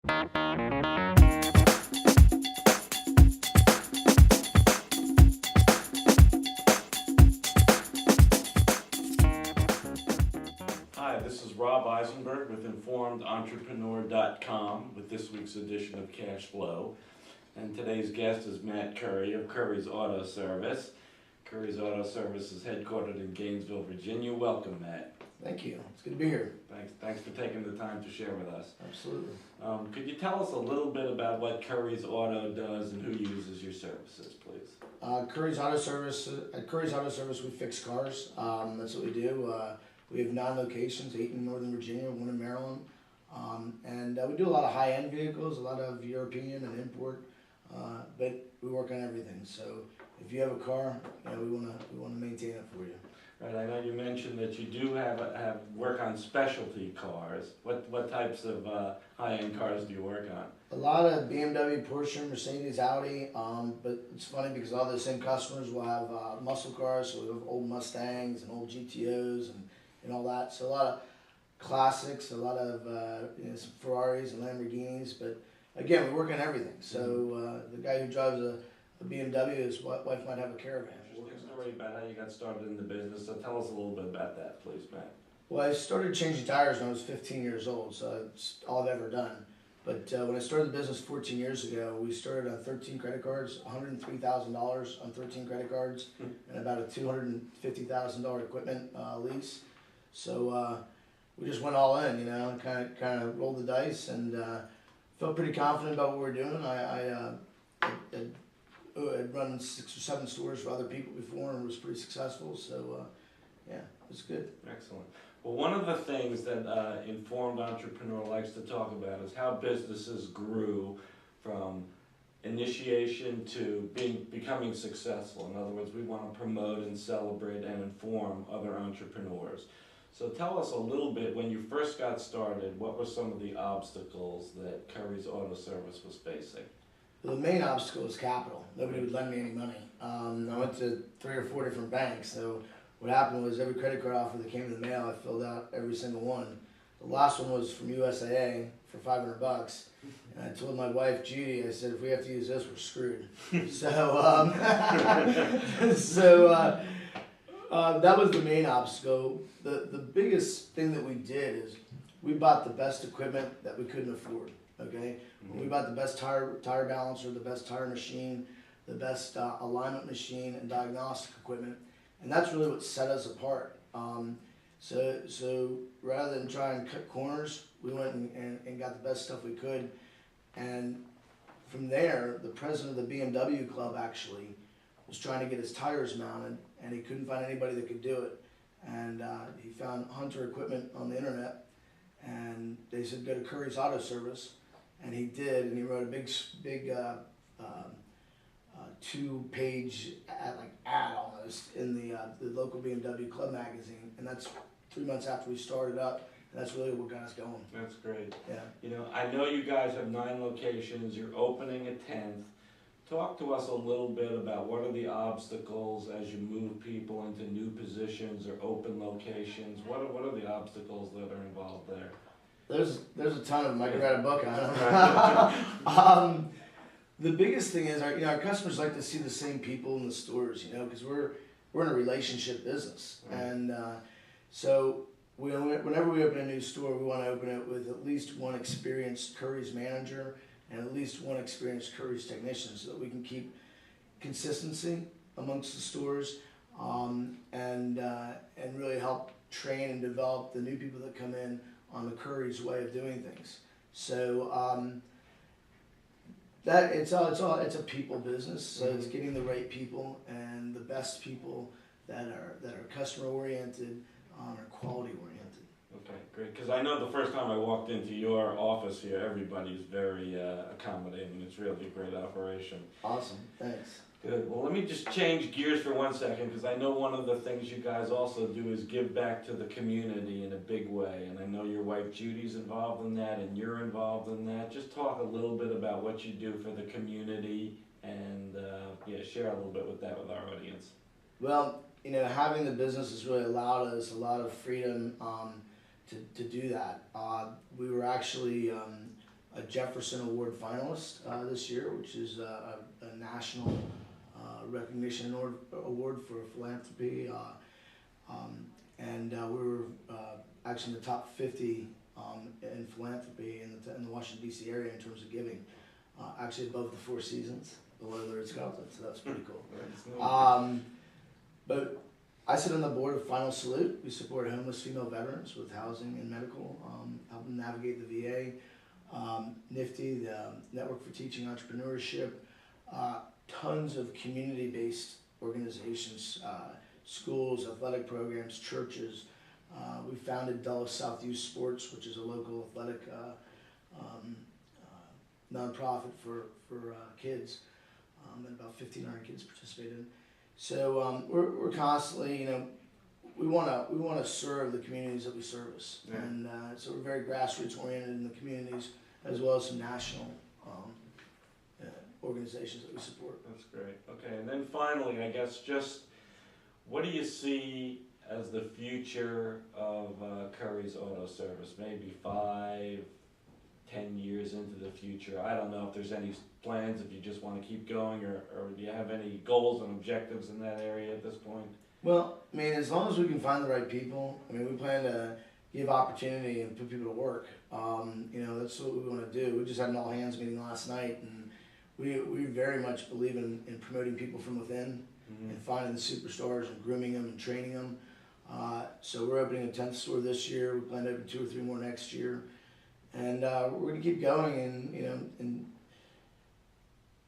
Hi, this is Rob Eisenberg with InformedEntrepreneur.com with this week's edition of Cash Flow. And today's guest is Matt Curry of Curry's Auto Service. Curry's Auto Service is headquartered in Gainesville, Virginia. Welcome, Matt. Thank you. It's good to be here. Thanks for taking the time to share with us. Absolutely. Could you tell us a little bit about what Curry's Auto does and who uses your services, please? Curry's Auto Service. At Curry's Auto Service, we fix cars. That's what we do. We have 9 locations, 8 in Northern Virginia, 1 in Maryland, and we do a lot of high-end vehicles, a lot of European and import, but we work on everything. So if you have a car, we want to maintain it for you. Right, I know you mentioned that you do have work on specialty cars. What types of high-end cars do you work on? A lot of BMW, Porsche, Mercedes, Audi, but it's funny because all the same customers will have muscle cars, so we have old Mustangs and old GTOs and all that. So a lot of classics, a lot of some Ferraris and Lamborghinis, but again, we work on everything. So the guy who drives a BMW, his wife might have a Caravan. Interesting story about how you got started in the business. So tell us a little bit about that, please, Matt. Well, I started changing tires when I was 15 years old, so it's all I've ever done. But when I started the business 14 years ago, we started on 13 credit cards, $103,000 on 13 credit cards, and about a $250,000 equipment lease. So we just went all in, kind of rolled the dice, and felt pretty confident about what we were doing. I had run 6 or 7 stores for other people before and was pretty successful. So yeah, it was good. Excellent. Well, one of the things that Informed Entrepreneur likes to talk about is how businesses grew from initiation to becoming successful. In other words, we want to promote and celebrate and inform other entrepreneurs. So tell us a little bit, when you first got started, what were some of the obstacles that Curry's Auto Service was facing? The main obstacle was capital. Nobody would lend me any money. I went to 3 or 4 different banks. So what happened was every credit card offer that came in the mail, I filled out every single one. The last one was from USAA for $500. And I told my wife, Judy, I said, if we have to use this, we're screwed. That was the main obstacle. The biggest thing that we did is we bought the best equipment that we couldn't afford. Okay, we bought the best tire balancer, the best tire machine, the best alignment machine, and diagnostic equipment, and that's really what set us apart. So rather than try and cut corners, we went and got the best stuff we could, and from there, the president of the BMW club actually was trying to get his tires mounted, and he couldn't find anybody that could do it. And he found Hunter Equipment on the internet, and they said go to Curry's Auto Service, and he did. And he wrote a big 2-page ad almost in the local BMW club magazine, and that's 3 months after we started up. And that's really what got us going. That's great. Yeah. I know you guys have 9 locations. You're opening a 10th. Talk to us a little bit about what are the obstacles as you move people into new positions or open locations. What are the obstacles that are involved there? There's a ton of them. I could write a book on them. The biggest thing is our customers like to see the same people in the stores, because we're in a relationship business, and so whenever we open a new store, we want to open it with at least one experienced Curry's manager and at least one experienced Curry's technician, so that we can keep consistency amongst the stores, and really help train and develop the new people that come in on the Curry's way of doing things. So that it's a people business. So it's getting the right people and the best people that are customer oriented, are quality oriented. Okay, great. Because I know the first time I walked into your office here, everybody's very accommodating. It's really a great operation. Awesome, thanks. Good. Well, let me just change gears for 1 second, because I know one of the things you guys also do is give back to the community in a big way. And I know your wife Judy's involved in that, and you're involved in that. Just talk a little bit about what you do for the community, and share a little bit with that with our audience. Well, having the business has really allowed us a lot of freedom to do that. We were actually a Jefferson Award finalist this year, which is a national recognition award for philanthropy. And we were actually in the top 50 in philanthropy in the Washington, D.C. area in terms of giving. Actually above the Four Seasons, below the Ritz-Carlton, so that's pretty cool. But I sit on the board of Final Salute. We support homeless female veterans with housing and medical, help them navigate the VA. NIFTY, the Network for Teaching Entrepreneurship, tons of community-based organizations, schools, athletic programs, churches. We founded Dulles South Youth Sports, which is a local athletic nonprofit for kids, and about 1,500 kids participate in. So we're constantly, we want to serve the communities that we service, and so we're very grassroots oriented in the communities, as well as some national organizations that we support. That's great. Okay, and then finally, I guess, just what do you see as the future of Curry's Auto Service? Maybe 5, 10 years into the future. I don't know if there's any plans, if you just want to keep going, or do you have any goals and objectives in that area at this point? Well, I mean, as long as we can find the right people, I mean, we plan to give opportunity and put people to work. That's what we want to do. We just had an all hands meeting last night, and we very much believe in promoting people from within, and finding the superstars and grooming them and training them. So we're opening a 10th store this year. We plan to open 2 or 3 more next year. And we're going to keep going, and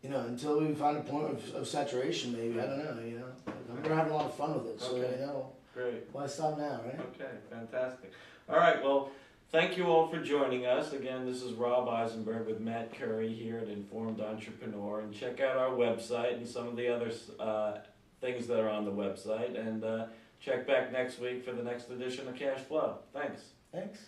until we find a point of saturation, maybe. I don't know. We're having a lot of fun with it, so Great. Why stop now, right? Okay, fantastic. All right, well, thank you all for joining us. Again, this is Rob Eisenberg with Matt Curry here at Informed Entrepreneur, and check out our website and some of the other things that are on the website, and check back next week for the next edition of Cash Flow. Thanks. Thanks.